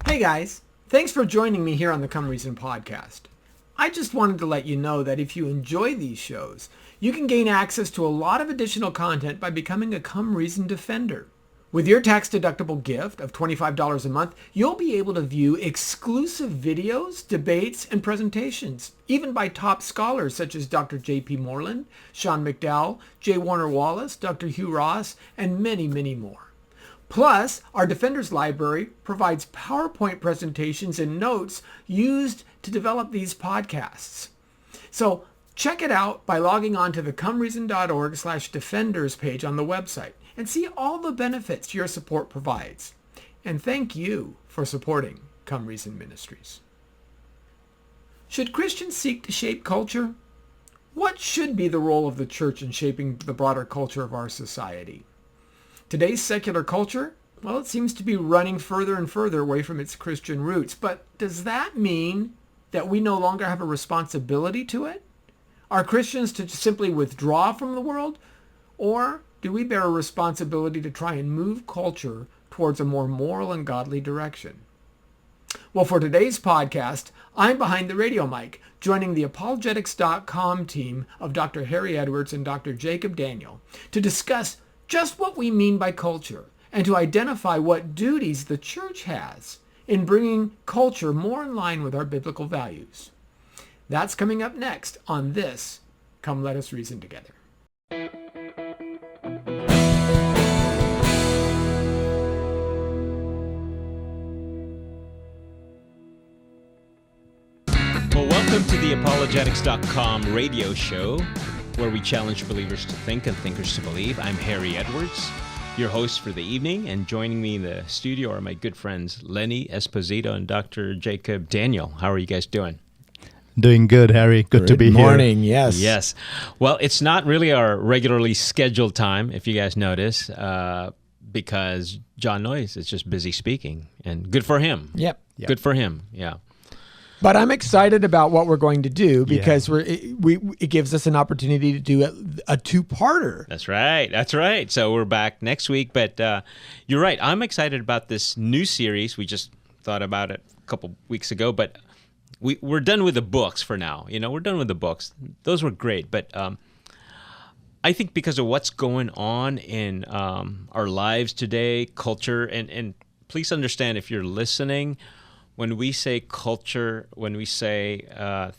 Hey guys, thanks for joining me here on the Come Reason podcast. I just wanted to let you know that if you enjoy these shows, you can gain access to a lot of additional content by becoming a Come Reason Defender. With your tax-deductible gift of $25 a month, you'll be able to view exclusive videos, debates, and presentations, even by top scholars such as Dr. J.P. Moreland, Sean McDowell, J. Warner Wallace, Dr. Hugh Ross, and many, many more. Plus, our Defenders Library provides PowerPoint presentations and notes used to develop these podcasts. So check it out by logging on to the comereason.org/defenders page on the website and see all the benefits your support provides. And thank you for supporting Come Reason Ministries. Should Christians seek to shape culture? What should be the role of the church in shaping the broader culture of our society? Today's secular culture, well, it seems to be running further and further away from its Christian roots. But does that mean that we no longer have a responsibility to it? Are Christians to simply withdraw from the world? Or do we bear a responsibility to try and move culture towards a more moral and godly direction? Well, for today's podcast, I'm behind the radio mic, joining the apologetics.com team of Dr. Harry Edwards and Dr. Jacob Daniel to discuss just what we mean by culture and to identify what duties the church has in bringing culture more in line with our biblical values. That's coming up next on this Come Let Us Reason Together. Well, welcome to the apologetics.com radio show, where we challenge believers to think and thinkers to believe. I'm Harry Edwards, your host for the evening, and joining me in the studio are my good friends Lenny Esposito and Dr. Jacob Daniel. How are you guys doing? Doing good, Harry. Good to be here. Good morning, yes. Yes. Well, it's not really our regularly scheduled time, if you guys notice, because John Noyes is just busy speaking, and good for him. Yep. Good for him, yeah. But I'm excited about what we're going to do because it gives us an opportunity to do a two-parter. That's right. So we're back next week. But you're right. I'm excited about this new series. We just thought about it a couple weeks ago. But we're done with the books for now. We're done with the books. Those were great. But I think because of what's going on in our lives today, culture, and please understand if you're listening, when we say culture, when we say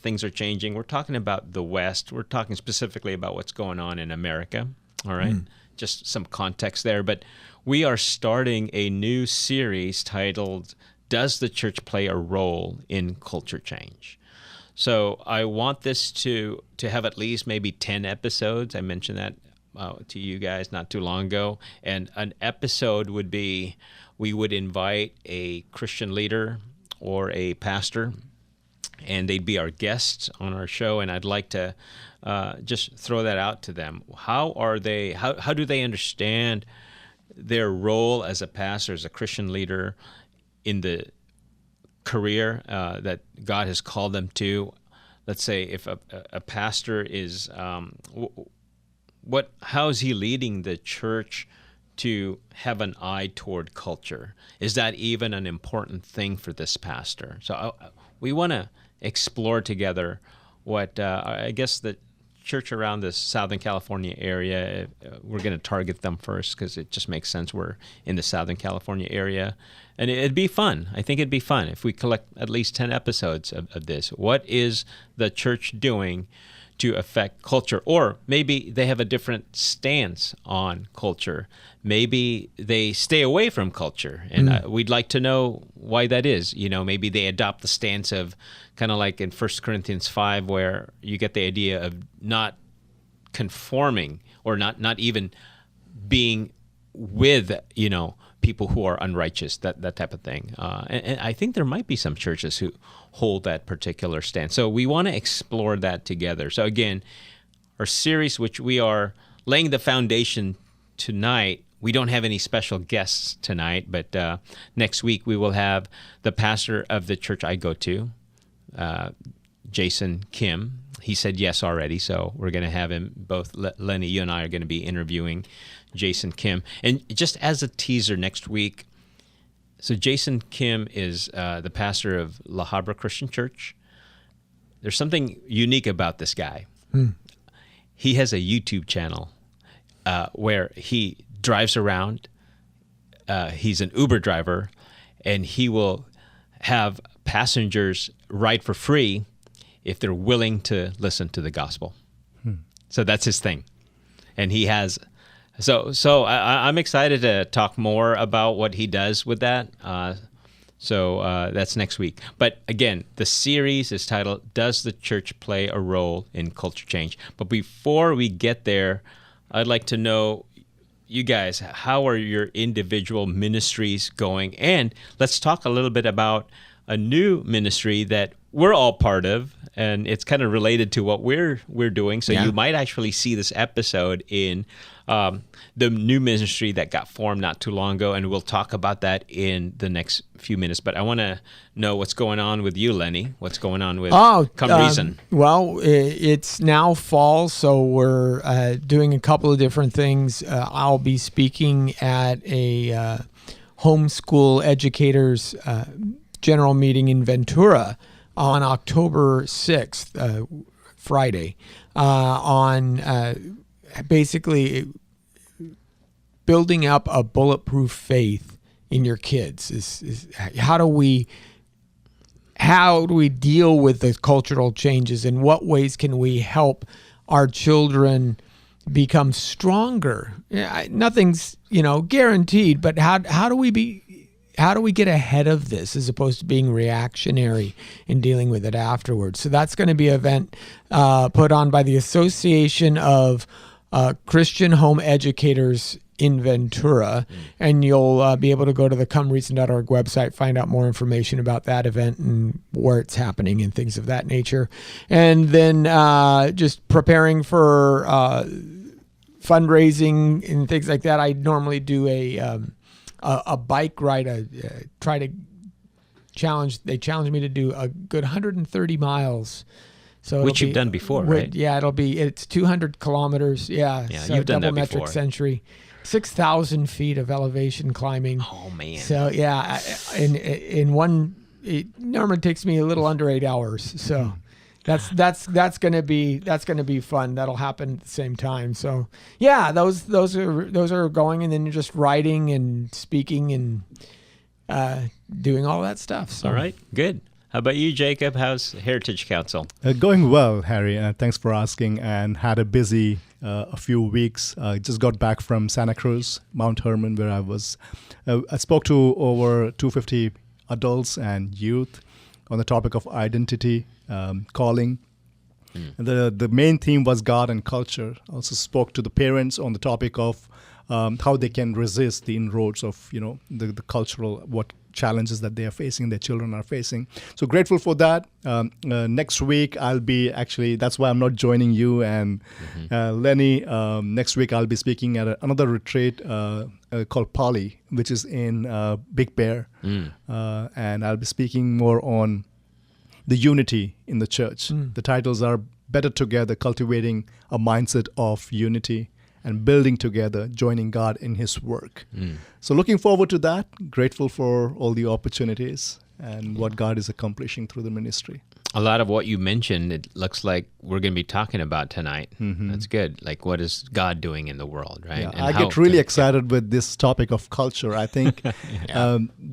things are changing, we're talking about the West. We're talking specifically about what's going on in America, all right? Just some context there. But we are starting a new series titled, Does the Church Play a Role in Culture Change? So I want this to have at least maybe 10 episodes. I mentioned that to you guys not too long ago. And an episode would be, we would invite a Christian leader or a pastor, and they'd be our guests on our show, and I'd like to just throw that out to them. How do they understand their role as a pastor, as a Christian leader in the career that God has called them to? Let's say if a pastor is, how is he leading the church to have an eye toward culture? Is that even an important thing for this pastor? So we want to explore together what I guess the church around the Southern California area, we're going to target them first because it just makes sense. We're in the Southern California area. And it'd be fun. I think it'd be fun if we collect at least 10 episodes of this. What is the church doing to affect culture? Or maybe they have a different stance on culture. Maybe they stay away from culture, and we'd like to know why that is. Maybe they adopt the stance of kind of like in 1 Corinthians 5, where you get the idea of not conforming or not even being with, people who are unrighteous, that type of thing. And I think there might be some churches who hold that particular stance. So we want to explore that together. So again, our series, which we are laying the foundation tonight, we don't have any special guests tonight, but next week we will have the pastor of the church I go to, Jason Kim. He said yes already, so we're going to have him. Both Lenny, you and I are going to be interviewing Jason Kim. And just as a teaser, next week, So Jason Kim is the pastor of La Habra Christian Church. There's something unique about this guy. He has a YouTube channel where he drives around. He's an Uber driver, and he will have passengers ride for free if they're willing to listen to the gospel. So that's his thing. And he has... So I'm excited to talk more about what he does with that. So that's next week. But again, the series is titled, Does the Church Play a Role in Culture Change? But before we get there, I'd like to know, you guys, how are your individual ministries going? And let's talk a little bit about a new ministry that we're all part of, and it's kind of related to what we're doing. So you might actually see this episode in the new ministry that got formed not too long ago, and we'll talk about that in the next few minutes. But I want to know what's going on with you, Lenny. What's going on with Come Reason? Well, it's now fall, so we're doing a couple of different things. I'll be speaking at a homeschool educators general meeting in Ventura on October 6th, Friday, on basically building up a bulletproof faith in your kids. Is how do we deal with the cultural changes? In what ways can we help our children become stronger? Nothing's guaranteed, but how do we get ahead of this as opposed to being reactionary and dealing with it afterwards? So that's going to be an event put on by the Association of Christian Home Educators in Ventura, and you'll be able to go to the comereason.org website, find out more information about that event and where it's happening and things of that nature. And then just preparing for fundraising and things like that. I normally do a bike ride. They challenge me to do a good 130 miles. So which you've done before, right? Yeah, it's 200 kilometers. Yeah, so you've done that before. Double metric century, 6,000 feet of elevation climbing. Oh man! So yeah, in one, it normally takes me a little under 8 hours. So that's gonna be fun. That'll happen at the same time. So yeah, those are going, and then you're just writing and speaking and doing all that stuff. So. All right, good. How about you, Jacob? How's Heritage Council? Going well, Harry. Thanks for asking. And had a busy a few weeks. Just got back from Santa Cruz, Mount Hermon, where I was. I spoke to over 250 adults and youth on the topic of identity, calling. And the main theme was God and culture. Also spoke to the parents on the topic of how they can resist the inroads of the cultural challenges that they are facing, their children are facing. So grateful for that. Next week I'll be that's why I'm not joining you and Lenny. Next week I'll be speaking at another retreat called Poly, which is in Big Bear, and I'll be speaking more on the unity in the church. The titles are Better Together, Cultivating a Mindset of Unity, and building together, joining God in His work. So looking forward to that, grateful for all the opportunities and what God is accomplishing through the ministry. A lot of what you mentioned, it looks like we're going to be talking about tonight. That's good. Like, what is God doing in the world, right? Yeah, I get really excited with this topic of culture. I think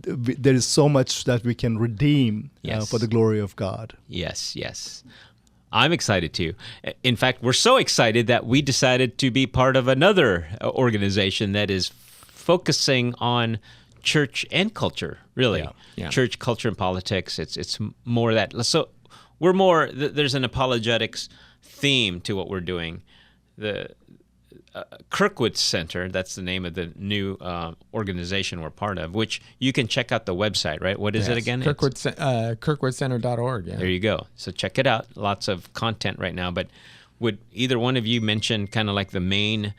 there is so much that we can redeem for the glory of God. Yes. I'm excited too. In fact, we're so excited that we decided to be part of another organization that is focusing on church and culture, really. Yeah. Church, culture, and politics. It's more that. So we're more, there's an apologetics theme to what we're doing. The Kirkwood Center, that's the name of the new organization we're part of, which you can check out the website, right? What is it again? Kirkwoodcenter.org. Yeah. There you go. So check it out. Lots of content right now. But would either one of you mention kind of like the main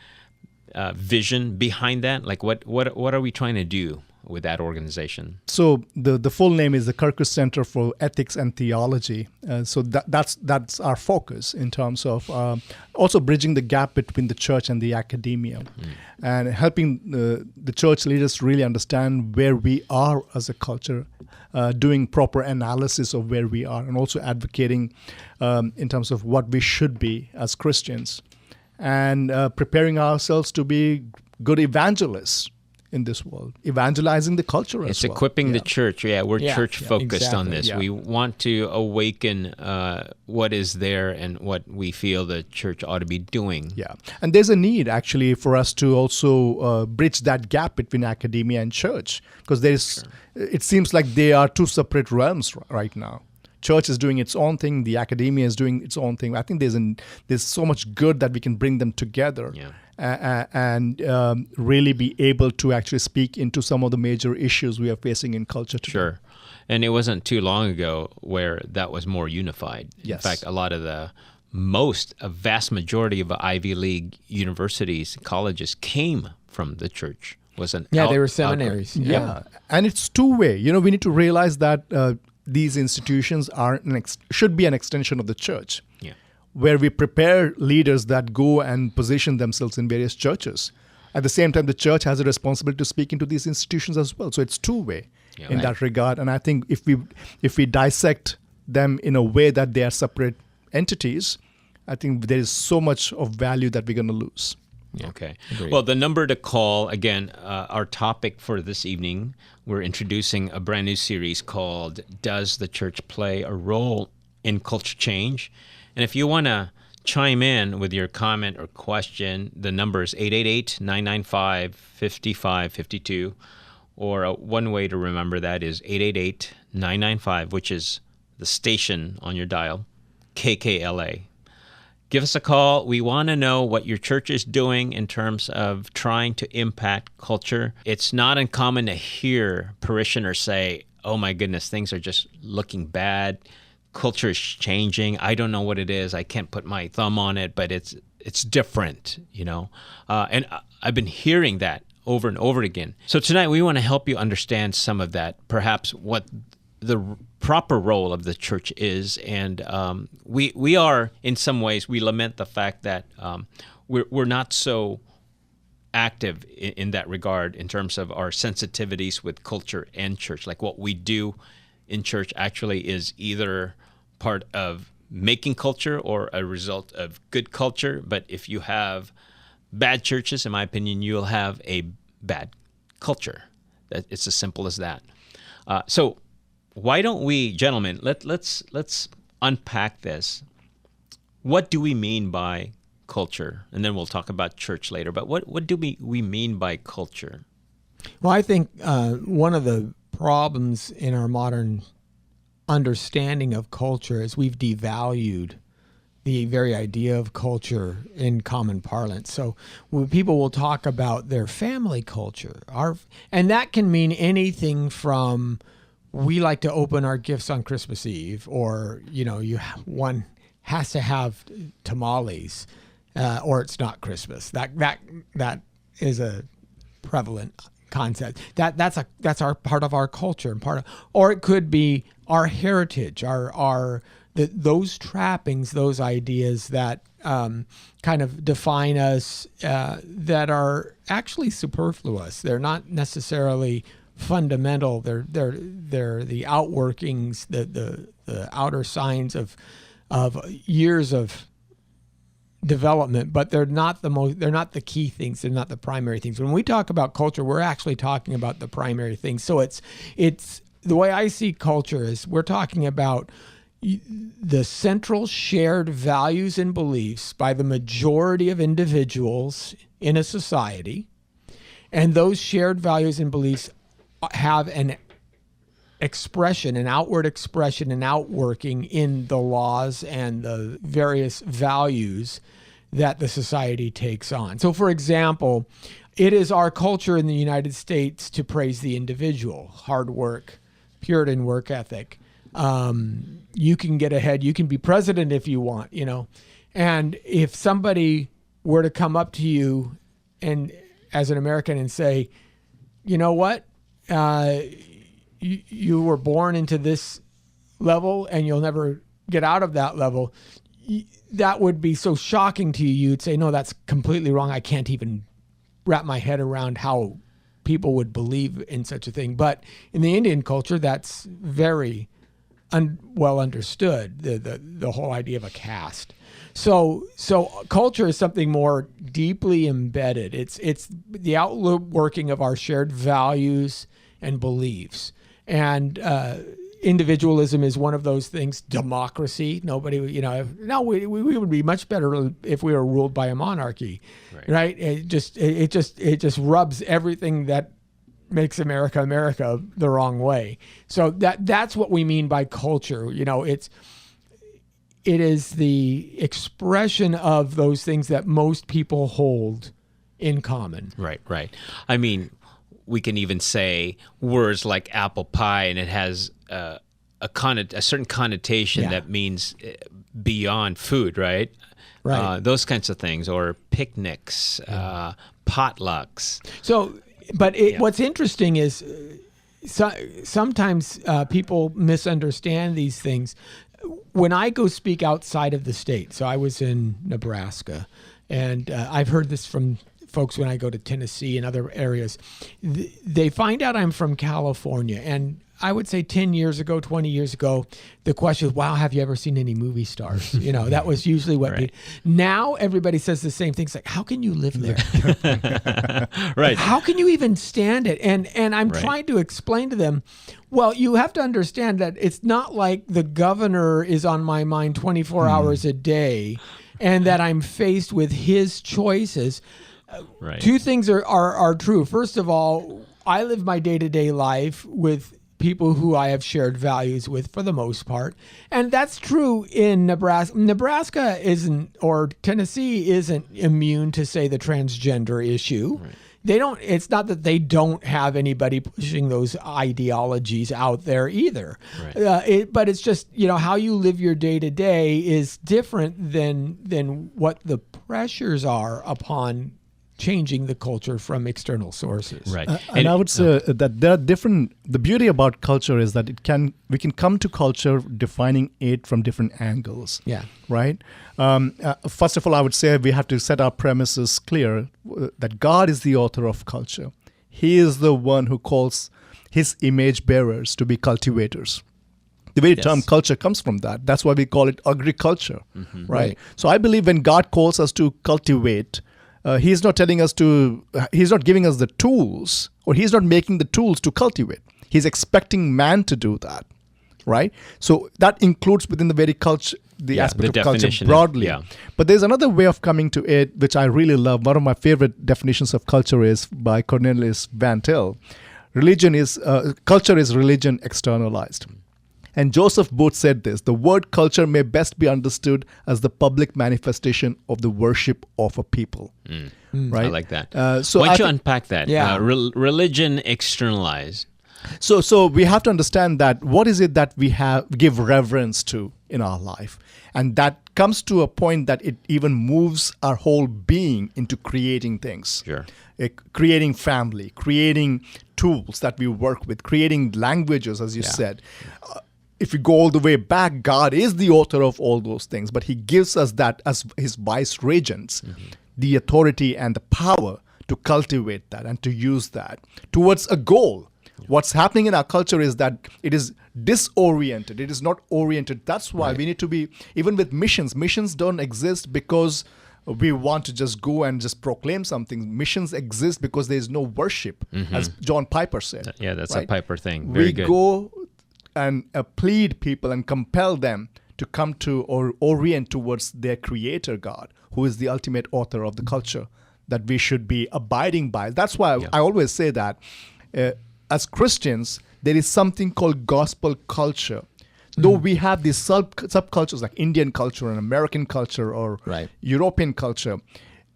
vision behind that? Like what are we trying to do? with that organization? So the full name is the Kirkus Center for Ethics and Theology. So that's our focus in terms of also bridging the gap between the church and the academia, and helping the church leaders really understand where we are as a culture, doing proper analysis of where we are, and also advocating in terms of what we should be as Christians, and preparing ourselves to be good evangelists in this world, evangelizing the culture as well. It's equipping the church. Yeah, we're church-focused on this. Yeah. We want to awaken what is there and what we feel the church ought to be doing. Yeah, and there's a need actually for us to also bridge that gap between academia and church, because it seems like they are two separate realms right now. Church is doing its own thing, the academia is doing its own thing. I think there's so much good that we can bring them together. Yeah. And really be able to actually speak into some of the major issues we are facing in culture today. Sure. And it wasn't too long ago where that was more unified. Yes. In fact, a vast majority of Ivy League universities, colleges came from the church. They were seminaries. Yeah. And it's two-way. We need to realize that these institutions should be an extension of the church. Yeah. Where we prepare leaders that go and position themselves in various churches. At the same time, the church has a responsibility to speak into these institutions as well. So it's two-way in that regard. And I think if we dissect them in a way that they are separate entities, I think there is so much of value that we're going to lose. Yeah. Okay. Agreed. Well, the number to call, again, our topic for this evening, we're introducing a brand new series called Does the Church Play a Role in Culture Change? And if you want to chime in with your comment or question, the number is 888-995-5552. Or one way to remember that is 888-995, which is the station on your dial, KKLA. Give us a call. We want to know what your church is doing in terms of trying to impact culture. It's not uncommon to hear parishioners say, oh my goodness, things are just looking bad. Culture is changing. I don't know what it is. I can't put my thumb on it, but it's different, And I've been hearing that over and over again. So tonight we want to help you understand some of that, perhaps what the proper role of the church is. And we are, in some ways, we lament the fact that we're not so active in that regard in terms of our sensitivities with culture and church. Like what we do in church actually is either part of making culture or a result of good culture. But if you have bad churches, in my opinion, you'll have a bad culture. It's as simple as that. So why don't we, gentlemen, let's unpack this. What do we mean by culture? And then we'll talk about church later. But what do we mean by culture? Well, I think one of the problems in our modern understanding of culture is we've devalued the very idea of culture in common parlance. So when people will talk about their family culture, and that can mean anything from we like to open our gifts on Christmas Eve, or one has to have tamales, or it's not Christmas. That is a prevalent concept. That's our part of our culture, and or it could be our heritage, those trappings, those ideas that kind of define us, that are actually superfluous. They're not necessarily fundamental. They're the outworkings, the outer signs of years of development, but they're not the key things. They're not the primary things. When we talk about culture, we're actually talking about the primary things. So it's the way I see culture is we're talking about the central shared values and beliefs by the majority of individuals in a society, and those shared values and beliefs have an expression, an outward expression, an outworking in the laws and the various values that the society takes on. So, for example, it is our culture in the United States to praise the individual, hard work, Puritan work ethic. You can get ahead. You can be president if you want, And if somebody were to come up to you and as an American and say, you know what? you were born into this level and you'll never get out of that level, that would be so shocking to you. You'd say, no, that's completely wrong. I can't even wrap my head around how people would believe in such a thing. But in the Indian culture, that's very well understood, the whole idea of a caste. So culture is something more deeply embedded. It's the outworking of our shared values and beliefs. And individualism is one of those things. Democracy, nobody, we would be much better if we were ruled by a monarchy, right? It just rubs everything that makes America the wrong way. So that's what we mean by culture. It is the expression of those things that most people hold in common. Right. I mean, we can even say words like apple pie, and it has a certain connotation that means beyond food, right? Right. Those kinds of things, or picnics, potlucks. So, but what's interesting is sometimes people misunderstand these things. When I go speak outside of the state, so I was in Nebraska, and I've heard this from folks when I go to Tennessee and other areas. They find out I'm from California, and I would say 10 years ago, 20 years ago, the question was, wow, have you ever seen any movie stars? That was usually what now everybody says the same thing. It's like, how can you live there? Right. How can you even stand it? And I'm trying to explain to them, well, you have to understand that it's not like the governor is on my mind 24 hours a day and that I'm faced with his choices. Two things are true. First of all, I live my day-to-day life with people who I have shared values with for the most part. And that's true in Nebraska. Nebraska isn't, or Tennessee isn't immune to, say, the transgender issue. They don't, it's not that they don't have anybody pushing those ideologies out there either. But it's just, how you live your day to day is different than what the pressures are upon changing the culture from external sources. And I would say that there are the beauty about culture is that we can come to culture defining it from different angles. Right? First of all, I would say we have to set our premises clear that God is the author of culture. He is the one who calls his image bearers to be cultivators. The very term culture comes from that. That's why we call it agriculture, right? So I believe when God calls us to cultivate, he's not telling us he's not giving us the tools, or he's not making the tools to cultivate. He's expecting man to do that, right? So that includes within the very culture, the aspect of culture broadly. But there's another way of coming to it, which I really love. One of my favorite definitions of culture is by Cornelius Van Til. Culture is religion externalized. And Joseph Booth said this: the word culture may best be understood as the public manifestation of the worship of a people. Right? I like that. So why don't you unpack that? Religion externalized. So we have to understand that what is it that we give reverence to in our life? And that comes to a point that it even moves our whole being into creating things. Creating family, creating tools that we work with, creating languages, as you said. If you go all the way back, God is the author of all those things, but he gives us that as his vice regents, the authority and the power to cultivate that and to use that towards a goal. What's happening in our culture is that it is disoriented. It is not oriented. That's why we need to be, even with missions. Missions don't exist because we want to just go and just proclaim something. Missions exist because there is no worship, as John Piper said. That's a Piper thing. Very good. We go and plead people and compel them to come to or orient towards their creator God, who is the ultimate author of the culture that we should be abiding by. That's why I always say that as Christians, there is something called gospel culture. Though we have these subcultures like Indian culture and American culture or European culture,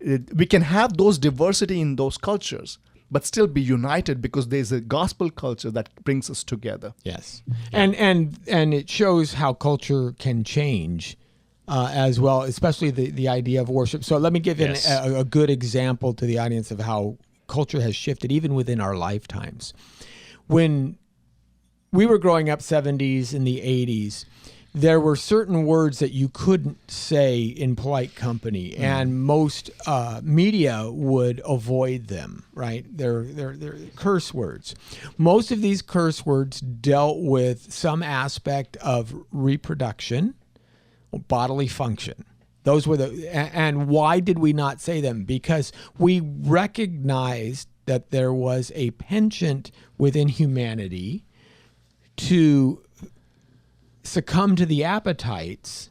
we can have those diversity in those cultures, but still be united because there's a gospel culture that brings us together. And it shows how culture can change as well, especially the idea of worship. So let me give a good example to the audience of how culture has shifted even within our lifetimes. when we were growing up 70s and the 80s, there were certain words that you couldn't say in polite company, and most media would avoid them, right? They're curse words. Most of these curse words dealt with some aspect of reproduction, bodily function. Those were and why did we not say them? Because we recognized that there was a penchant within humanity to succumb to the appetites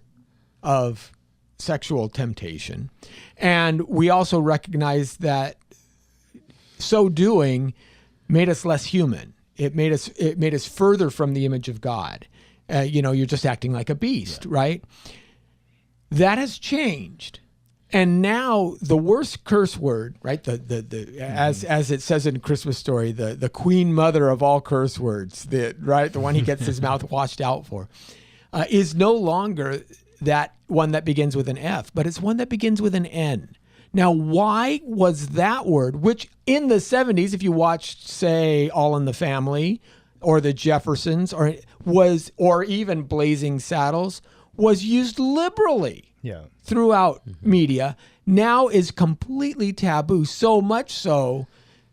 of sexual temptation. And we also recognize that so doing made us less human. It made us further from the image of God. You're just acting like a beast, right? That has changed. And now the worst curse word, right? As it says in Christmas Story, the queen mother of all curse words, the one he gets his mouth washed out for, is no longer that one that begins with an F, but it's one that begins with an N. Now, why was that word, which in the 70s, if you watched, say, All in the Family or the Jeffersons or even Blazing Saddles, was used liberally throughout media, now is completely taboo, so much so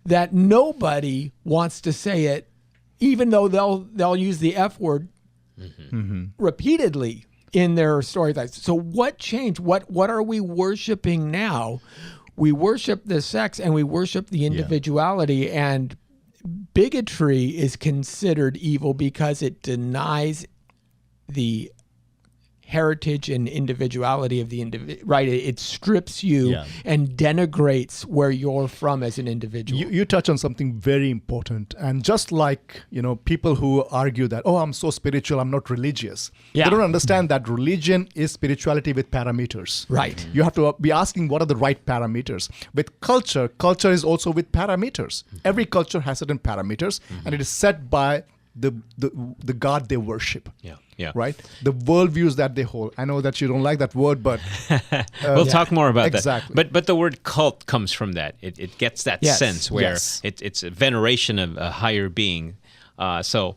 that nobody wants to say it, even though they'll use the F word repeatedly in their storylines. So what changed? What are we worshiping now? We worship the sex and we worship the individuality, and bigotry is considered evil because it denies the heritage and individuality of the individual, right? It strips you and denigrates where you're from as an individual. You touch on something very important. And just like, people who argue that, I'm so spiritual, I'm not religious. They don't understand that religion is spirituality with parameters. Right. You have to be asking what are the right parameters. With culture is also with parameters. Every culture has certain parameters, and it is set by the God they worship. Yeah. Right? The worldviews that they hold. I know that you don't like that word, but we'll talk more about exactly. that. But the word cult comes from that. It gets that sense where it's a veneration of a higher being. So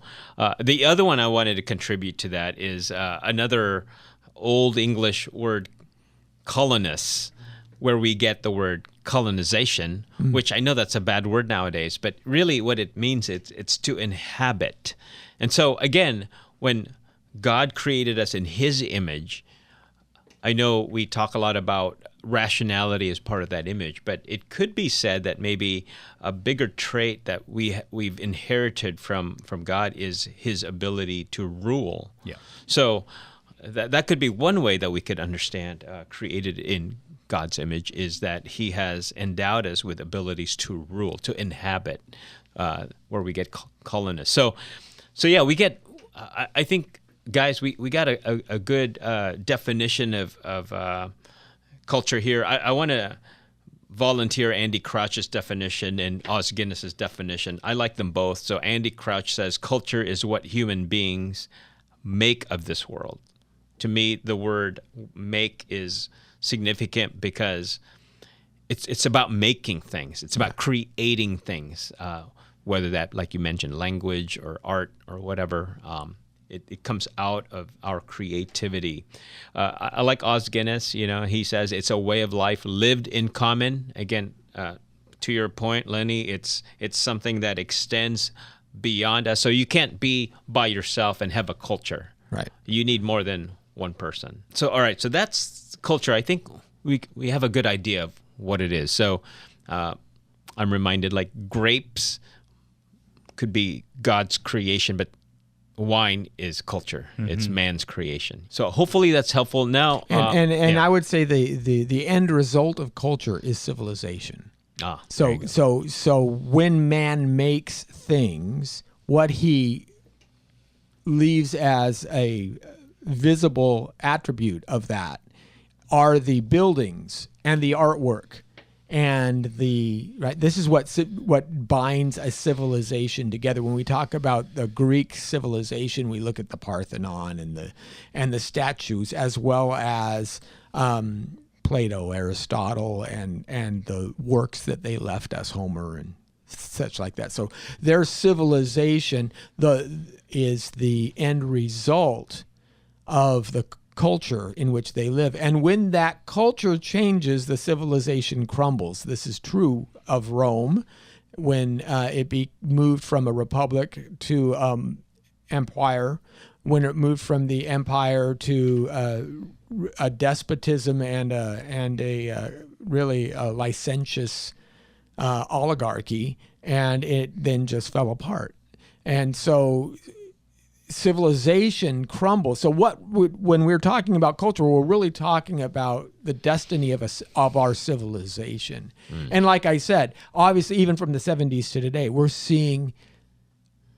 the other one I wanted to contribute to that is another Old English word, colonists, where we get the word colonization, which I know that's a bad word nowadays, but really what it means, it's to inhabit. And so again, when God created us in his image, I know we talk a lot about rationality as part of that image, but it could be said that maybe a bigger trait that we've inherited from God is his ability to rule. Yeah. So that could be one way that we could understand created in God's image, is that he has endowed us with abilities to rule, to inhabit, where we get colonists. So yeah, we get, I think, guys, we got a good definition of culture here. I want to volunteer Andy Crouch's definition and Os Guinness's definition. I like them both. So Andy Crouch says, culture is what human beings make of this world. To me, the word make is significant because it's about making things. It's about creating things, whether that, like you mentioned, language or art or whatever. It comes out of our creativity. I like Os Guinness. He says it's a way of life lived in common. Again, to your point, Lenny, it's something that extends beyond us. So you can't be by yourself and have a culture. Right. You need more than one person. So all right. So that's culture. I think we have a good idea of what it is. So I'm reminded, like, grapes could be God's creation, but wine is culture. It's man's creation. So hopefully that's helpful. Now, and I would say the end result of culture is civilization. So when man makes things, what he leaves as a visible attribute of that are the buildings and the artwork. And this is what binds a civilization together. When we talk about the Greek civilization, we look at the Parthenon and the statues, as well as Plato, Aristotle, and the works that they left us, Homer and such like that. So their civilization is the end result of the culture in which they live. And when that culture changes, the civilization crumbles. This is true of Rome when it moved from a republic to empire, when it moved from the empire to a despotism and a really licentious oligarchy, and it then just fell apart. And so civilization crumbles. So when we're talking about culture, we're really talking about the destiny of our civilization. And like I said, obviously, even from the 70s to today, we're seeing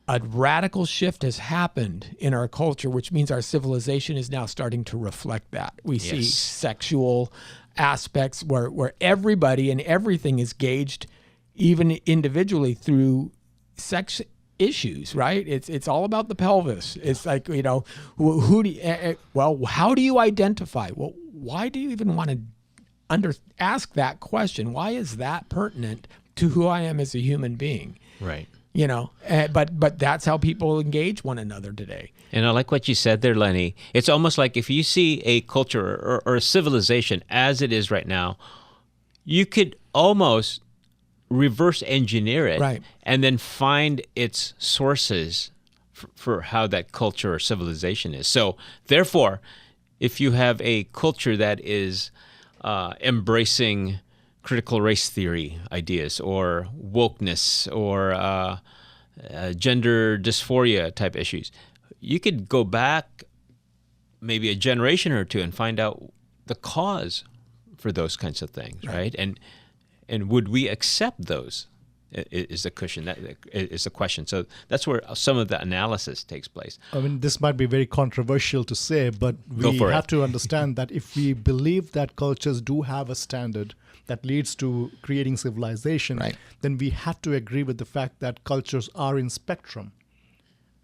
a radical shift has happened in our culture, which means our civilization is now starting to reflect that. We see sexual aspects where everybody and everything is gauged, even individually, through sex issues, right? It's all about the pelvis. It's like, how do you identify? Well, why do you even want to ask that question? Why is that pertinent to who I am as a human being? Right. But that's how people engage one another today. And I like what you said there, Lenny. It's almost like if you see a culture or a civilization as it is right now, you could almost reverse engineer it, right, and then find its sources for how that culture or civilization is. So therefore, if you have a culture that is embracing critical race theory ideas or wokeness or gender dysphoria type issues, you could go back maybe a generation or two and find out the cause for those kinds of things, right? And would we accept those? Is the question. That is the question. So that's where some of the analysis takes place. I mean, this might be very controversial to say, but we have to understand that if we believe that cultures do have a standard that leads to creating civilization, right, then we have to agree with the fact that cultures are in spectrum,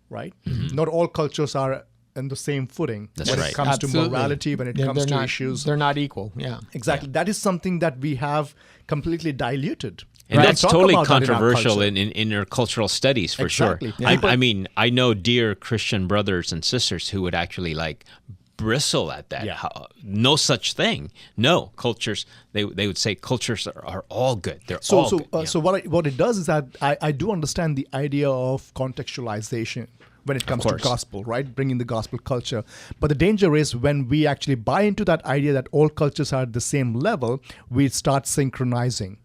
right? Mm-hmm. Not all cultures are in the same footing when it comes to morality, when it comes to issues. They're not equal, yeah. Exactly. Yeah. That is something that we have completely diluted. And that's totally controversial in intercultural studies, for sure. Yeah. I mean, I know dear Christian brothers and sisters who would actually bristle at that. Yeah. No such thing. No, cultures, they would say cultures are all good. They're all good. So what it does is that I do understand the idea of contextualization when it comes to gospel, right? Bringing the gospel culture. But the danger is when we actually buy into that idea that all cultures are at the same level, we start synchronizing.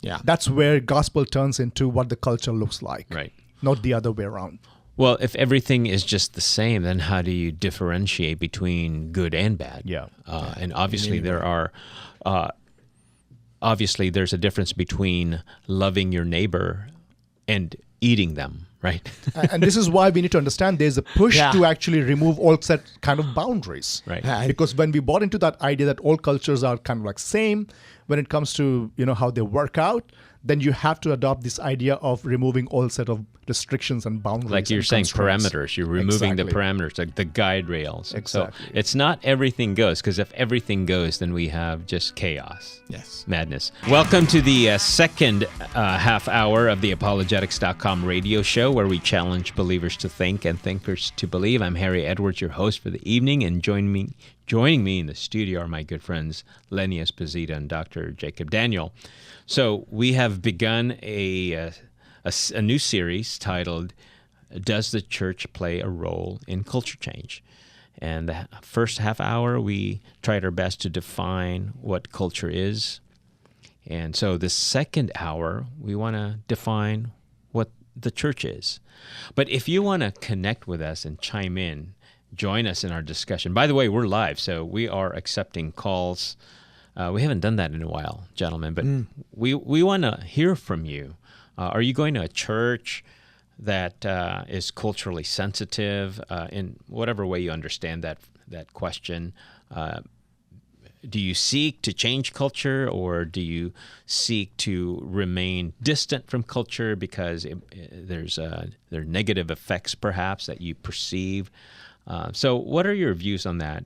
Yeah. That's where gospel turns into what the culture looks like. Right. Not the other way around. Well, if everything is just the same, then how do you differentiate between good and bad? Yeah. And obviously there's a difference between loving your neighbor and eating them, right? And this is why we need to understand there's a push to actually remove all set kind of boundaries. Right. Because when we bought into that idea that all cultures are kind of same when it comes to how they work out, then you have to adopt this idea of removing all set of restrictions and boundaries. Like you're saying, parameters. You're removing the parameters, like the guide rails. Exactly. So it's not everything goes, because if everything goes, then we have just chaos. Yes. Madness. Welcome to the second half hour of the Apologetics.com radio show, where we challenge believers to think and thinkers to believe. I'm Harry Edwards, your host for the evening, and joining me in the studio are my good friends Lenny Esposito and Dr. Jacob Daniel. So we have begun a new series titled, Does the Church Play a Role in Culture Change? And the first half hour, we tried our best to define what culture is. And so the second hour, we want to define what the church is. But if you want to connect with us and chime in, join us in our discussion. By the way, we're live, so we are accepting calls. We haven't done that in a while, gentlemen, but we want to hear from you. Are you going to a church that is culturally sensitive in whatever way you understand that question? Do you seek to change culture, or do you seek to remain distant from culture because there are negative effects perhaps that you perceive? So what are your views on that?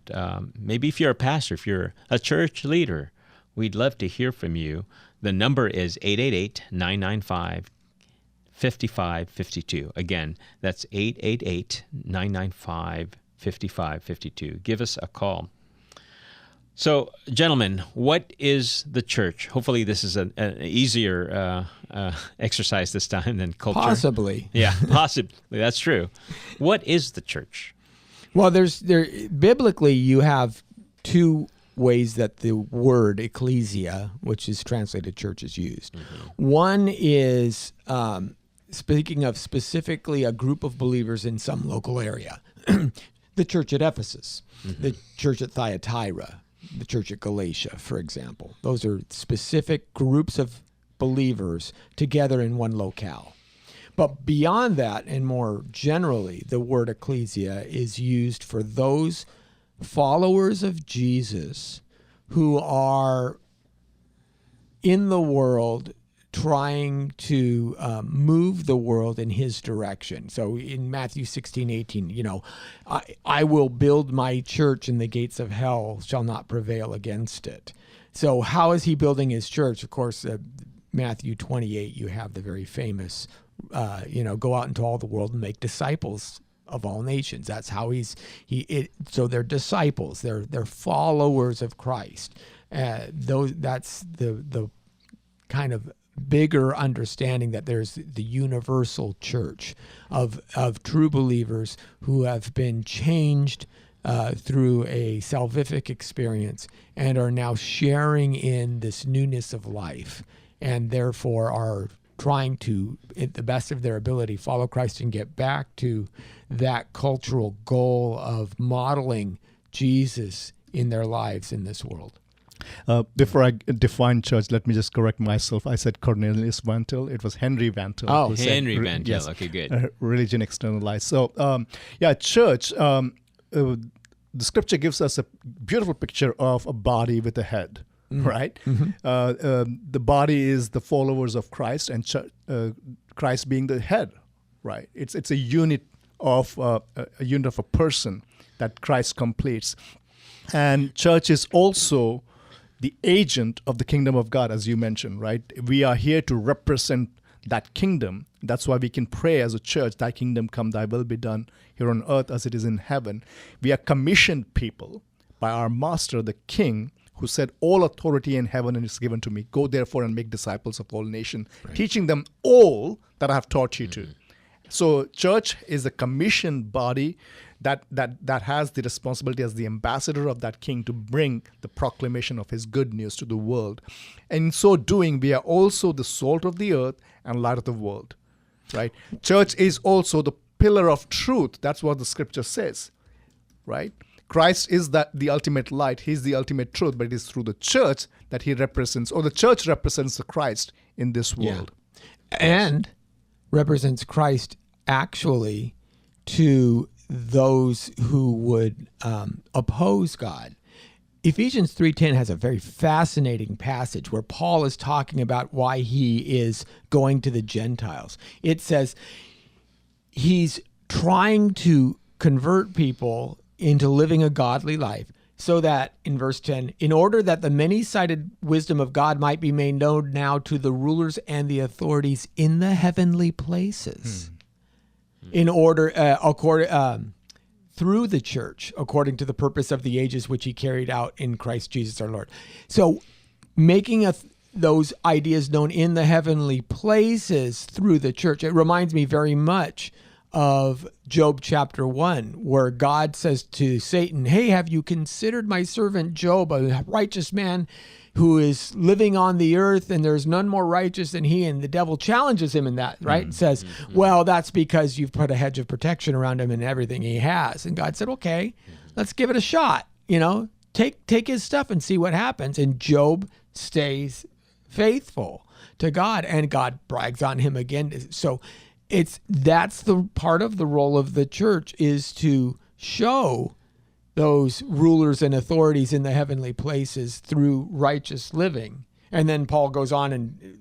Maybe if you're a pastor, if you're a church leader, we'd love to hear from you. The number is 5552. Again, that's 888-995-5552. Give us a call. So, gentlemen, what is the church? Hopefully this is an easier exercise this time than culture. Possibly. Yeah, possibly. That's true. What is the church? Well, biblically, you have two ways that the word ecclesia, which is translated church, is used. Mm-hmm. One is speaking of specifically a group of believers in some local area. The church at Ephesus, mm-hmm. the church at Thyatira, the church at Galatia, for example. Those are specific groups of believers together in one locale. But beyond that, and more generally, the word ecclesia is used for those followers of Jesus who are in the world trying to move the world in his direction. So in Matthew 16:18, I will build my church and the gates of hell shall not prevail against it. So how is he building his church? Of course, Matthew 28, you have the very famous, go out into all the world and make disciples of all nations. That's how so they're disciples. They're followers of Christ. That's the kind of bigger understanding that there's the universal church of true believers who have been changed through a salvific experience and are now sharing in this newness of life, and therefore are trying to, at the best of their ability, follow Christ and get back to that cultural goal of modeling Jesus in their lives in this world. Before I define church, let me just correct myself. I said Cornelius Van Til. It was Henry Van Til. Oh, Henry Van Til. Yes, okay, good. Religion externalized. So, church, the scripture gives us a beautiful picture of a body with a head, right? Mm-hmm. The body is the followers of Christ, and Christ being the head, right? It's a unit of a person that Christ completes. And church is also the agent of the kingdom of God, as you mentioned, right? We are here to represent that kingdom. That's why we can pray as a church, thy kingdom come, thy will be done here on earth as it is in heaven. We are commissioned people by our master, the king, who said, all authority in heaven is given to me. Go therefore and make disciples of all nations, right, teaching them all that I have taught you to. So church is a commissioned body that has the responsibility as the ambassador of that king to bring the proclamation of his good news to the world. And in so doing, we are also the salt of the earth and light of the world, right? Church is also the pillar of truth. That's what the scripture says, right? Christ is the ultimate light. He's the ultimate truth, but it is through the church that he represents, or the church represents the Christ in this world. Yeah. And represents Christ actually to those who would oppose God. Ephesians 3:10 has a very fascinating passage where Paul is talking about why he is going to the Gentiles. It says he's trying to convert people into living a godly life, so that, in verse 10, in order that the many-sided wisdom of God might be made known now to the rulers and the authorities in the heavenly places, in order, through the church, according to the purpose of the ages which he carried out in Christ Jesus our Lord. So making those ideas known in the heavenly places through the church, it reminds me very much of Job chapter 1, where God says to Satan, hey, have you considered my servant Job, a righteous man who is living on the earth, and there's none more righteous than he? And the devil challenges him in that, right? Says, well, that's because you've put a hedge of protection around him and everything he has. And God said, okay, let's give it a shot. Take his stuff and see what happens. And Job stays faithful to God, and God brags on him again. So that's the part of the role of the church, is to show those rulers and authorities in the heavenly places through righteous living. And then Paul goes on and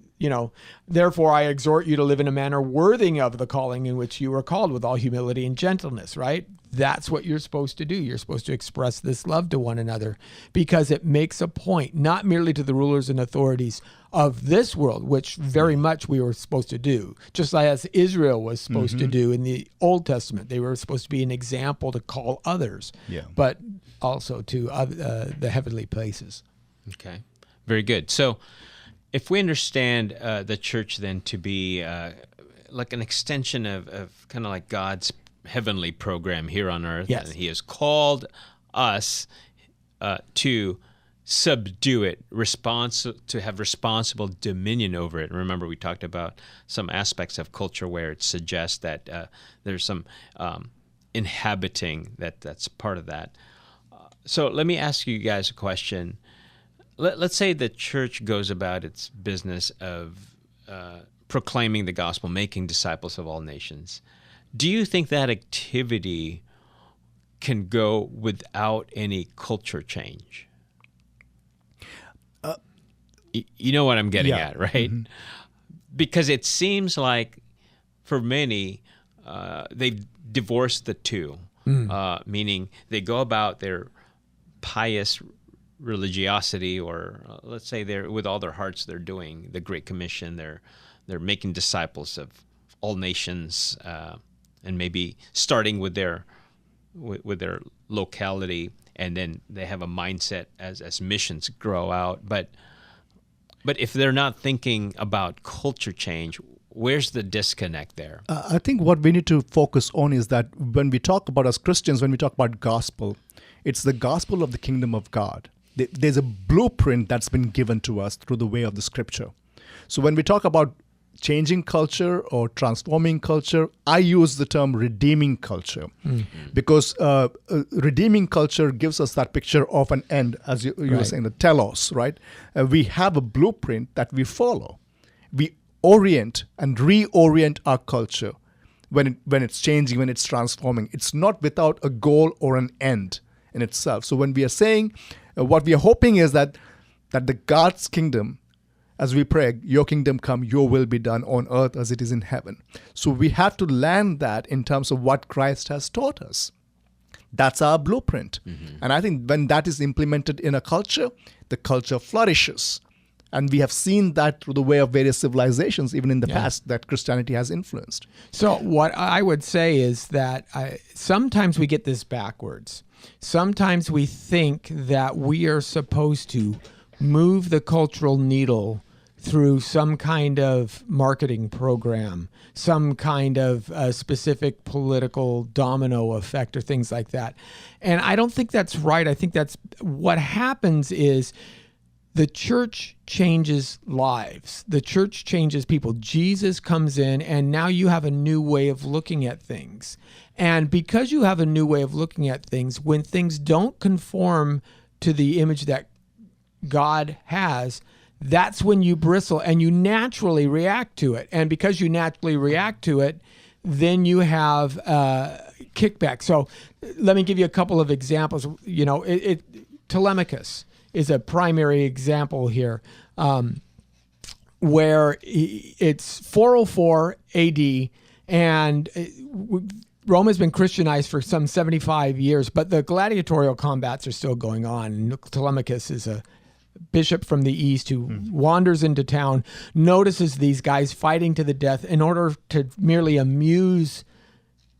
therefore I exhort you to live in a manner worthy of the calling in which you were called, with all humility and gentleness, right? That's what you're supposed to do. You're supposed to express this love to one another, because it makes a point, not merely to the rulers and authorities of this world, which very much we were supposed to do, just as Israel was supposed to do in the Old Testament. They were supposed to be an example to call others, but also to the heavenly places. Okay, very good. So if we understand the church then to be like an extension of kind of like God's heavenly program here on earth, yes, and he has called us to subdue it, to have responsible dominion over it. Remember, we talked about some aspects of culture where it suggests that there's some inhabiting that's part of that. So let me ask you guys a question. Let's say the church goes about its business of proclaiming the gospel, making disciples of all nations. Do you think that activity can go without any culture change? You know what I'm getting at, right? Mm-hmm. Because it seems like for many, they've divorced the two, meaning they go about their pious religiosity, or let's say they're with all their hearts they're doing the Great Commission. They're making disciples of all nations, and maybe starting with their locality, and then they have a mindset as missions grow out. But if they're not thinking about culture change, where's the disconnect there? I think what we need to focus on is that when we talk about, as Christians, when we talk about gospel, it's the gospel of the kingdom of God. There's a blueprint that's been given to us through the way of the scripture. So when we talk about changing culture or transforming culture, I use the term redeeming culture, because redeeming culture gives us that picture of an end, as you were saying, the telos, right? We have a blueprint that we follow. We orient and reorient our culture when it's changing, when it's transforming. It's not without a goal or an end in itself. So when we are saying, what we are hoping is that the God's kingdom, as we pray, your kingdom come, your will be done on earth as it is in heaven. So we have to land that in terms of what Christ has taught us. That's our blueprint. Mm-hmm. And I think when that is implemented in a culture, the culture flourishes. And we have seen that through the way of various civilizations, even in the past, that Christianity has influenced. So what I would say is that sometimes we get this backwards. Sometimes we think that we are supposed to move the cultural needle through some kind of marketing program, some kind of specific political domino effect or things like that. And I don't think that's right. I think that's what happens is the church changes lives. The church changes people. Jesus comes in, and now you have a new way of looking at things. And because you have a new way of looking at things, when things don't conform to the image that God has, that's when you bristle and you naturally react to it. And because you naturally react to it, then you have kickback. So let me give you a couple of examples. Telemachus is a primary example here, where it's 404 AD, and Rome has been Christianized for some 75 years, but the gladiatorial combats are still going on. Telemachus is a bishop from the east who wanders into town, notices these guys fighting to the death in order to merely amuse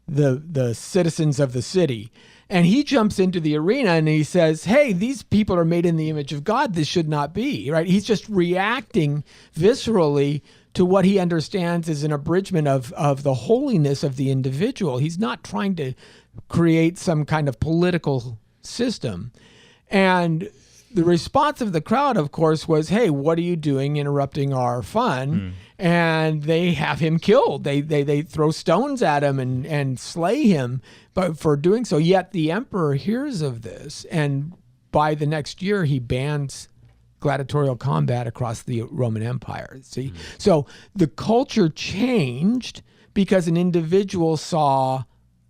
the citizens of the city. And he jumps into the arena and he says, hey, these people are made in the image of God. This should not be, right? He's just reacting viscerally to what he understands as an abridgment of the holiness of the individual. He's not trying to create some kind of political system. And the response of the crowd, of course, was, hey, what are you doing interrupting our fun? And they have him killed. They throw stones at him and slay him but for doing so. Yet the emperor hears of this, and by the next year, he bans gladiatorial combat across the Roman Empire. See? So the culture changed because an individual saw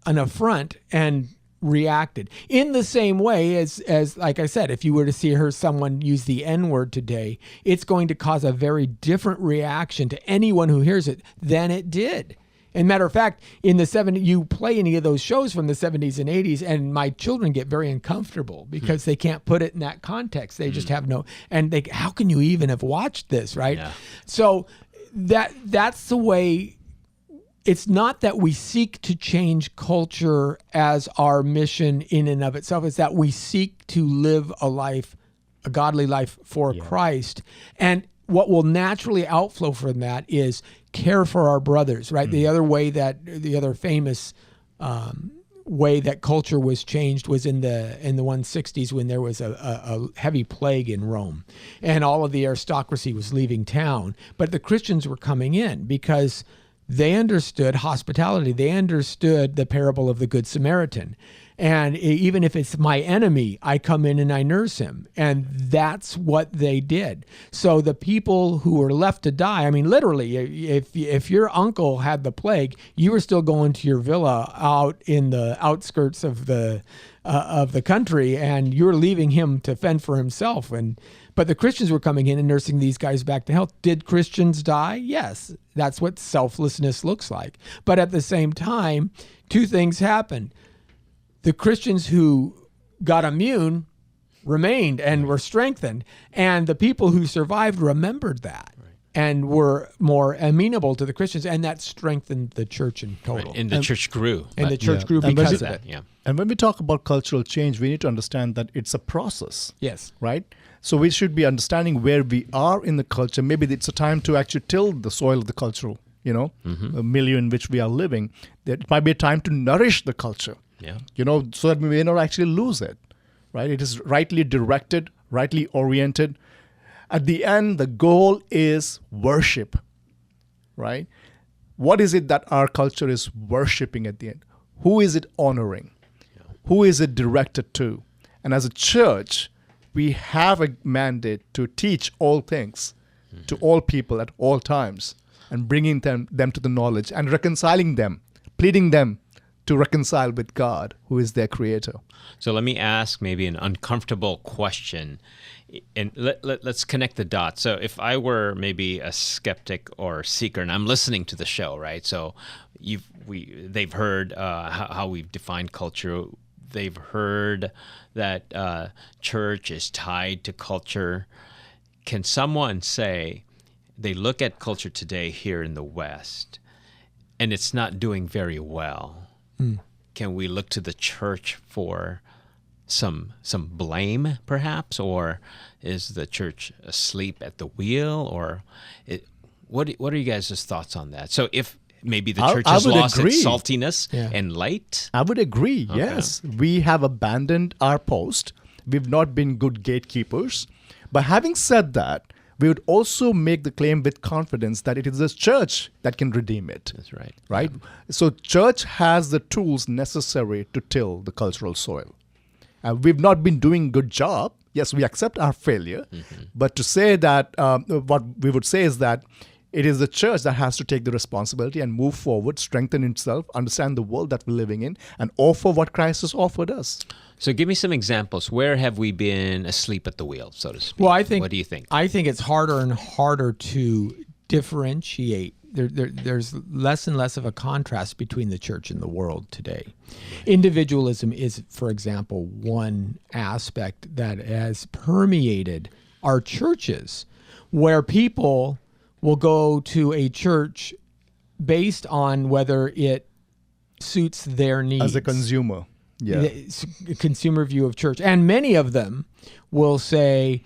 an affront and reacted. In the same way as like I said, if you were to see someone use the N-word today, it's going to cause a very different reaction to anyone who hears it than it did. And matter of fact, in the 70s, you play any of those shows from the 70s and 80s, and my children get very uncomfortable because they can't put it in that context. They just have how can you even have watched this, right? Yeah. So that's the way. It's not that we seek to change culture as our mission in and of itself. It's that we seek to live a godly life for Christ. And what will naturally outflow from that is care for our brothers, right? The other famous way that culture was changed was in the 160s when there was a heavy plague in Rome, and all of the aristocracy was leaving town, but the Christians were coming in because they understood hospitality. They understood the parable of the Good Samaritan. And even if it's my enemy, I come in and I nurse him. And that's what they did. So the people who were left to die, I mean, literally, if your uncle had the plague, you were still going to your villa out in the outskirts of the country, and you were leaving him to fend for himself. But the Christians were coming in and nursing these guys back to health. Did Christians die? Yes. That's what selflessness looks like. But at the same time, two things happened. The Christians who got immune remained and were strengthened. And the people who survived remembered that and were more amenable to the Christians. And that strengthened the church in total. Right. And the church grew. And the church grew because of that. Yeah. And when we talk about cultural change, we need to understand that it's a process. Yes. Right? So we should be understanding where we are in the culture. Maybe it's a time to actually till the soil of the cultural, milieu in which we are living. It might be a time to nourish the culture, so that we may not actually lose it, right? It is rightly directed, rightly oriented. At the end, the goal is worship, right? What is it that our culture is worshiping at the end? Who is it honoring? Who is it directed to? And as a church, we have a mandate to teach all things to all people at all times, and bringing them to the knowledge and reconciling them, pleading them to reconcile with God, who is their creator. So let me ask maybe an uncomfortable question, and let's connect the dots. So if I were maybe a skeptic or seeker, and I'm listening to the show, right? So they've heard how we've defined culture. They've heard that church is tied to culture. Can someone say they look at culture today here in the West and it's not doing very well? Can we look to the church for some blame, perhaps? Or is the church asleep at the wheel? Or what are you guys' thoughts on that? So if maybe the church has lost its saltiness and light? I would agree, okay. Yes. We have abandoned our post. We've not been good gatekeepers. But having said that, we would also make the claim with confidence that it is the church that can redeem it. That's right. Right? Yeah. So church has the tools necessary to till the cultural soil. We've not been doing a good job. Yes, we accept our failure. Mm-hmm. But to say that, what we would say is that it is the church that has to take the responsibility and move forward, strengthen itself, understand the world that we're living in, and offer what Christ has offered us. So give me some examples. Where have we been asleep at the wheel, so to speak? Well, what do you think? I think it's harder and harder to differentiate. There's less and less of a contrast between the church and the world today. Right. Individualism is, for example, one aspect that has permeated our churches, where people will go to a church based on whether it suits their needs. As a consumer. Yeah. The consumer view of church. And many of them will say,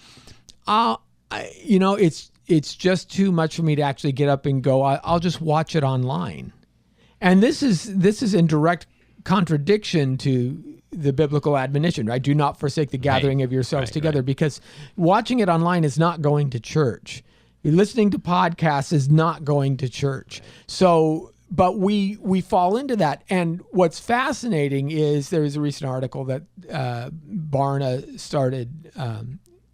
it's just too much for me to actually get up and go. I'll just watch it online. And this is in direct contradiction to the biblical admonition, right? Do not forsake the gathering of yourselves together, because watching it online is not going to church. Listening to podcasts is not going to church. So, but we fall into that. And what's fascinating is there was a recent article that Barna started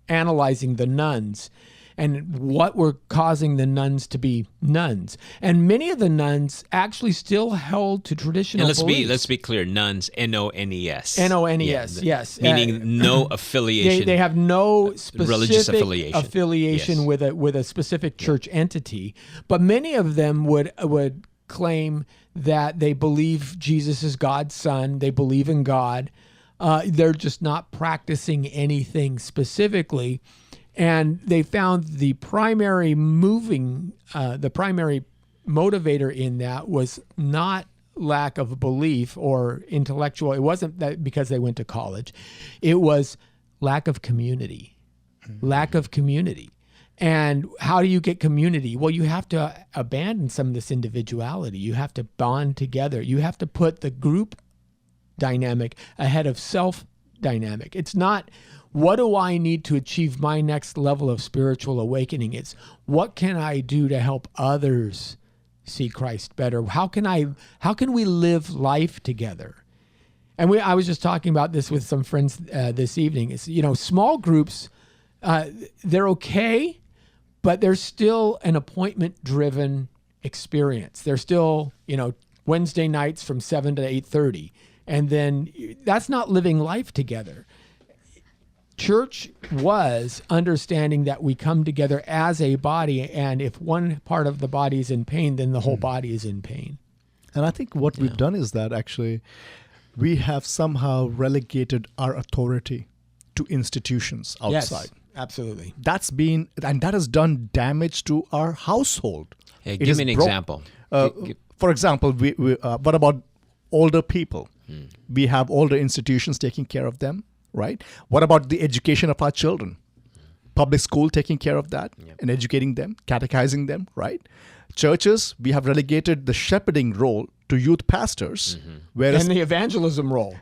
analyzing the nuns. and what were causing the nuns to be nuns. And many of the nuns actually still held to traditional And beliefs. let's be clear, nuns, N-O-N-E-S. N-O-N-E-S, yes. Meaning no affiliation. They have no specific religious affiliation. Yes. with a specific church entity, but many of them would claim that they believe Jesus is God's son. They believe in God. They're just not practicing anything specifically. And they found the primary motivator in that was not lack of belief or intellectual. It wasn't that because they went to college. It was lack of community. Lack of community. And how do you get community? Well, you have to abandon some of this individuality. You have to bond together. You have to put the group dynamic ahead of self dynamic. It's not, what do I need to achieve my next level of spiritual awakening? It's, what can I do to help others see Christ better? How can we live life together? And I was just talking about this with some friends this evening. It's, small groups, they're okay, but they're still an appointment-driven experience. They're still, Wednesday nights from 7 to 8:30. And then that's not living life together. Church was understanding that we come together as a body, and if one part of the body is in pain, then the whole body is in pain. And I think what we've done is that actually we have somehow relegated our authority to institutions outside. Yes, absolutely. That has done damage to our household. Hey, give me an example. For example, what about older people? We have older institutions taking care of them, right? What about the education of our children? Public school taking care of that and educating them, catechizing them, right? Churches, we have relegated the shepherding role to youth pastors, whereas and the evangelism role.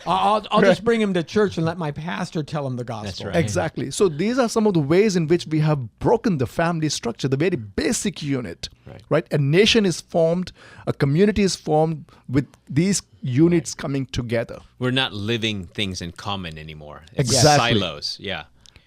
I'll just bring him to church and let my pastor tell him the gospel. That's right. Exactly. So these are some of the ways in which we have broken the family structure, the very basic unit, right? A nation is formed, a community is formed with these units coming together. We're not living things in common anymore. It's Exactly. silos. Yeah,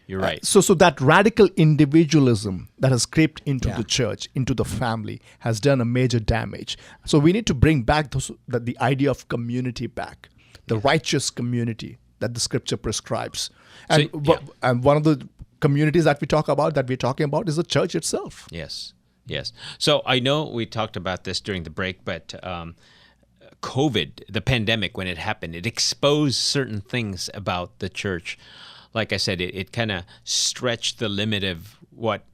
you're right. So that radical individualism that has crept into the church, into the family, has done a major damage. So we need to bring back the idea of community back, the righteous community that the scripture prescribes. And, and one of the communities that we're talking about is the church itself. Yes. So I know we talked about this during the break, but COVID, the pandemic, when it happened, it exposed certain things about the church. Like I said, it kind of stretched the limit of what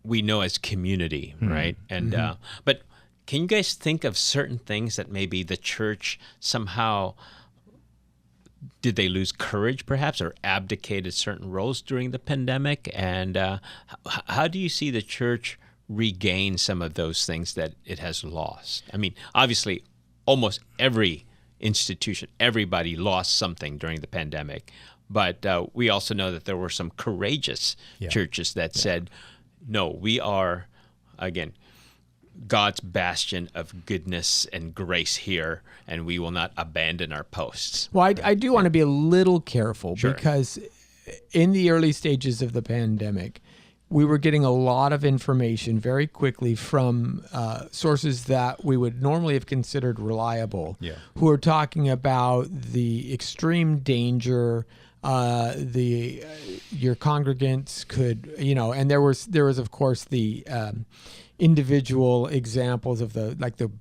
we know as community, right? And but can you guys think of certain things that maybe the church somehow, did they lose courage perhaps, or abdicated certain roles during the pandemic? And how do you see the church regain some of those things that it has lost? I mean, obviously, almost every institution, everybody lost something during the pandemic. But we also know that there were some courageous churches that said, no, we are, again, God's bastion of goodness and grace here, and we will not abandon our posts. Well, I do want to be a little careful because in the early stages of the pandemic, we were getting a lot of information very quickly from sources that we would normally have considered reliable, who are talking about the extreme danger your congregants could, and there was of course the individual examples of the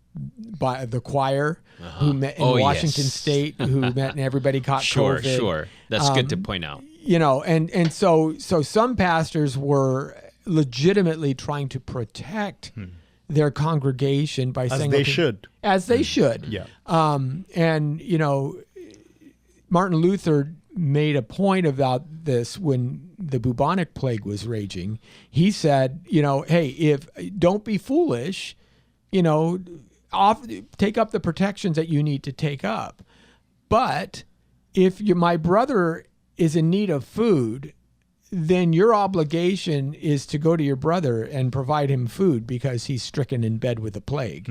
choir who met in Washington State, who met and everybody caught COVID. Sure. That's good to point out. And so some pastors were legitimately trying to protect their congregation by saying as they should. Yeah. And Martin Luther made a point about this when the bubonic plague was raging. He said, hey, don't be foolish, take up the protections that you need to take up. But if my brother is in need of food, then your obligation is to go to your brother and provide him food because he's stricken in bed with the plague.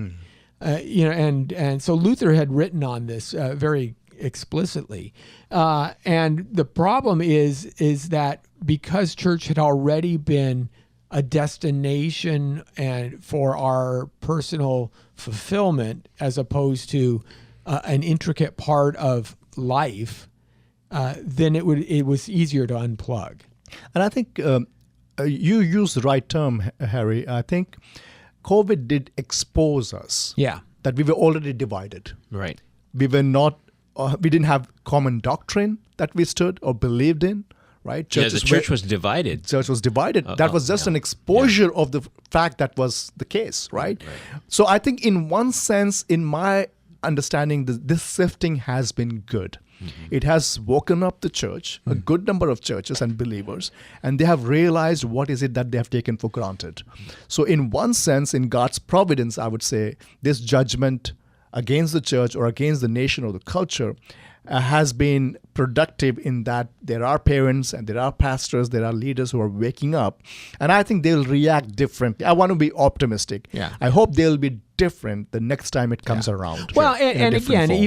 And so Luther had written on this very explicitly. And the problem is that because church had already been a destination and for our personal fulfillment as opposed to an intricate part of life, then it was easier to unplug. And I think you use the right term, Harry. I think COVID did expose us. Yeah. That we were already divided. Right. We were not. We didn't have common doctrine that we stood or believed in. Right? The church was divided. Church was divided. That was just an exposure of the fact that was the case, right? So I think in one sense, in my understanding, this sifting has been good. It has woken up the church, a good number of churches and believers, and they have realized what is it that they have taken for granted. So in one sense, in God's providence, I would say, this judgment against the church or against the nation or the culture has been productive in that there are parents and there are pastors, there are leaders who are waking up. And I think they'll react differently. I want to be optimistic. Yeah. I hope they'll be different the next time it comes around. Well, and again, form.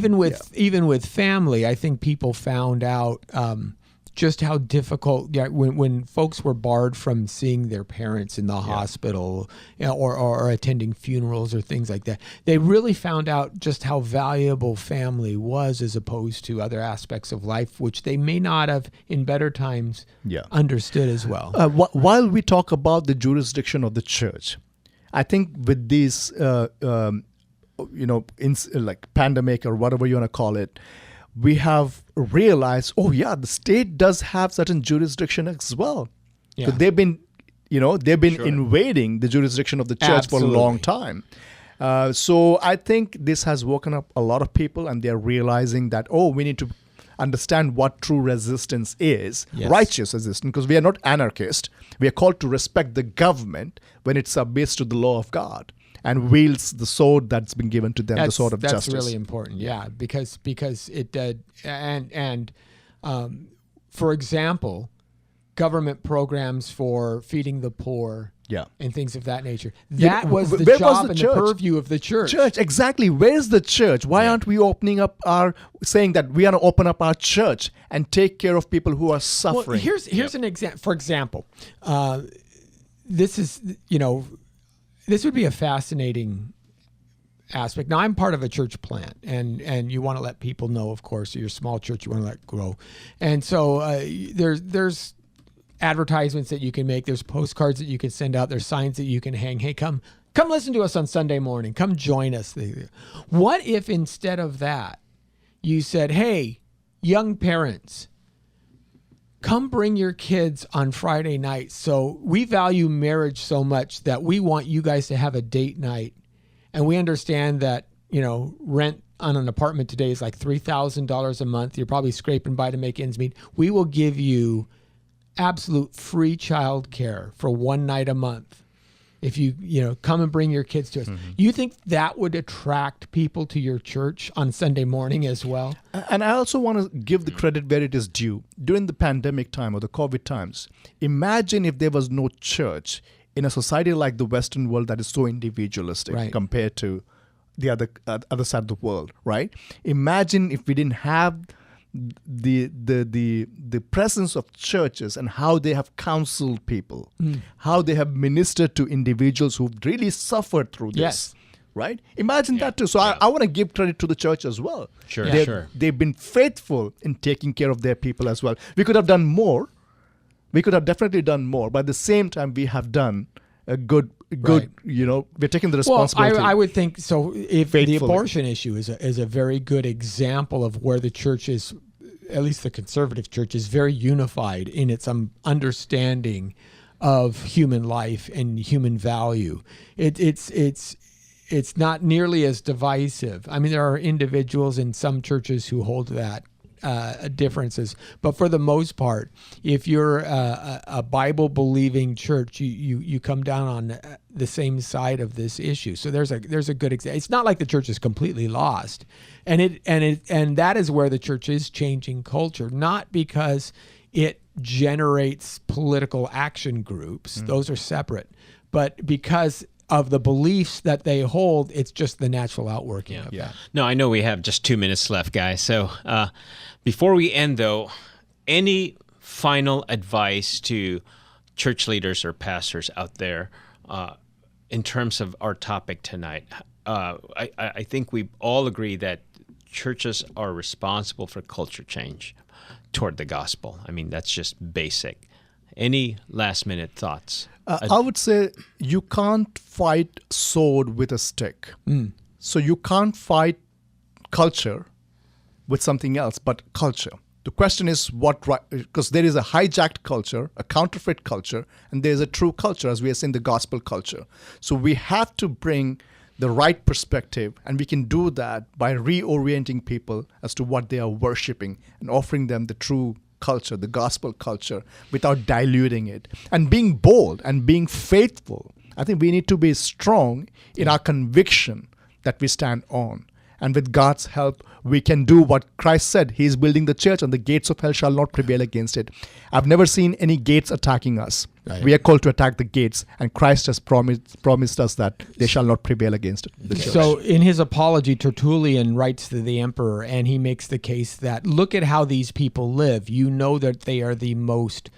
even with family, I think people found out just how difficult when folks were barred from seeing their parents in the hospital, or attending funerals or things like that. They really found out just how valuable family was as opposed to other aspects of life, which they may not have in better times understood as well. While we talk about the jurisdiction of the church, I think with these, like pandemic or whatever you want to call it, we have realized, the state does have certain jurisdiction as well. Yeah. So they've been invading the jurisdiction of the church for a long time. So I think this has woken up a lot of people, and they're realizing that, we need to understand what true resistance is, righteous resistance, because we are not anarchists. We are called to respect the government when it submits to the law of God and wields the sword that's been given to them, the sword of justice. That's really important, because it did, for example, government programs for feeding the poor, and things of that nature. That was the job and the purview of the church. Church, exactly. Where's the church? Why aren't we saying that we are going to open up our church and take care of people who are suffering? Well, here's an example. For example, this is, this would be a fascinating aspect. Now, I'm part of a church plant, and you want to let people know, of course, you're a small church, you want to let it grow. And so there's advertisements that you can make. There's postcards that you can send out. There's signs that you can hang. Hey, come listen to us on Sunday morning. Come join us. What if instead of that, you said, hey, young parents, come bring your kids on Friday night. So we value marriage so much that we want you guys to have a date night. And we understand that, rent on an apartment today is like $3,000 a month. You're probably scraping by to make ends meet. We will give you absolute free child care for one night a month. If you come and bring your kids to us. You think that would attract people to your church on Sunday morning as well? And I also want to give the credit where it is due. During the pandemic time or the COVID times, imagine if there was no church in a society like the Western world that is so individualistic compared to the other side of the world, right? Imagine if we didn't have the presence of churches and how they have counseled people, how they have ministered to individuals who've really suffered through this. Right? Imagine that too. So I want to give credit to the church as well. Sure. They've been faithful in taking care of their people as well. We could have done more. We could have definitely done more. But at the same time, we have done a good, we're taking the responsibility. Well, I would think so. If faithfully. The abortion issue is a very good example of where the church is, at least the conservative church, is very unified in its understanding of human life and human value. It's not nearly as divisive. I mean, there are individuals in some churches who hold that differences, but for the most part, if you're a Bible-believing church, you come down on the same side of this issue. So there's a good example. It's not like the church is completely lost, and that is where the church is changing culture, not because it generates political action groups; those are separate, but because of the beliefs that they hold. It's just the natural outworking of that. No, I know we have just 2 minutes left, guys. So before we end, though, any final advice to church leaders or pastors out there in terms of our topic tonight. I think we all agree that churches are responsible for culture change toward the gospel. I mean, that's just basic. Any last-minute thoughts? I would say you can't fight sword with a stick. So you can't fight culture with something else but culture. The question is because there is a hijacked culture, a counterfeit culture, and there's a true culture, as we are saying, the gospel culture. So we have to bring the right perspective, and we can do that by reorienting people as to what they are worshiping and offering them the true culture, the gospel culture, without diluting it. And being bold and being faithful. I think we need to be strong in our conviction that we stand on. And with God's help, we can do what Christ said. He is building the church, and the gates of hell shall not prevail against it. I've never seen any gates attacking us. Right. We are called to attack the gates, and Christ has promised us that they shall not prevail against it. The church. So in his apology, Tertullian writes to the emperor, and he makes the case that, look at how these people live. You know that they are the most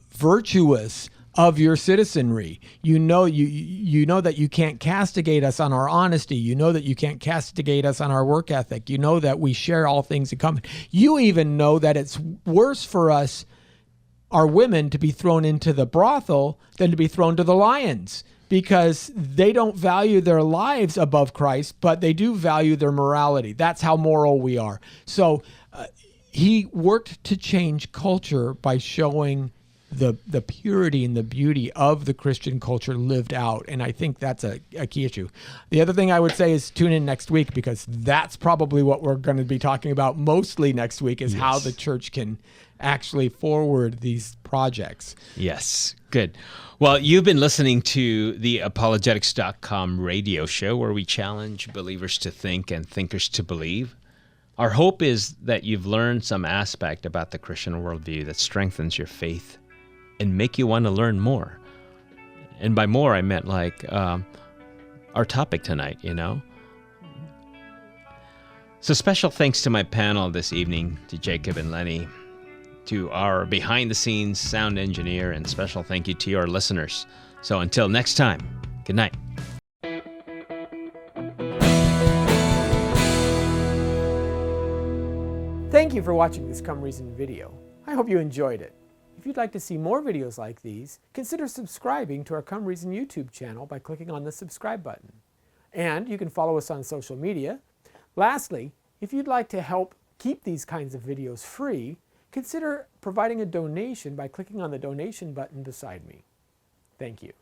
virtuous of your citizenry. You know that you can't castigate us on our honesty. You know that you can't castigate us on our work ethic. You know that we share all things in common. You even know that it's worse for us, our women, to be thrown into the brothel than to be thrown to the lions, because they don't value their lives above Christ, but they do value their morality. That's how moral we are. So he worked to change culture by showing the purity and the beauty of the Christian culture lived out. And I think that's a key issue. The other thing I would say is tune in next week, because that's probably what we're going to be talking about mostly next week, is how the church can actually forward these projects. Yes, good. Well, you've been listening to the apologetics.com radio show, where we challenge believers to think and thinkers to believe. Our hope is that you've learned some aspect about the Christian worldview that strengthens your faith and make you want to learn more. And by more, I meant like our topic tonight, you know? So special thanks to my panel this evening, to Jacob and Lenny, to our behind-the-scenes sound engineer, and special thank you to your listeners. So until next time, good night. Thank you for watching this Come Reason video. I hope you enjoyed it. If you'd like to see more videos like these, consider subscribing to our Come Reason YouTube channel by clicking on the subscribe button. And you can follow us on social media. Lastly, if you'd like to help keep these kinds of videos free, consider providing a donation by clicking on the donation button beside me. Thank you.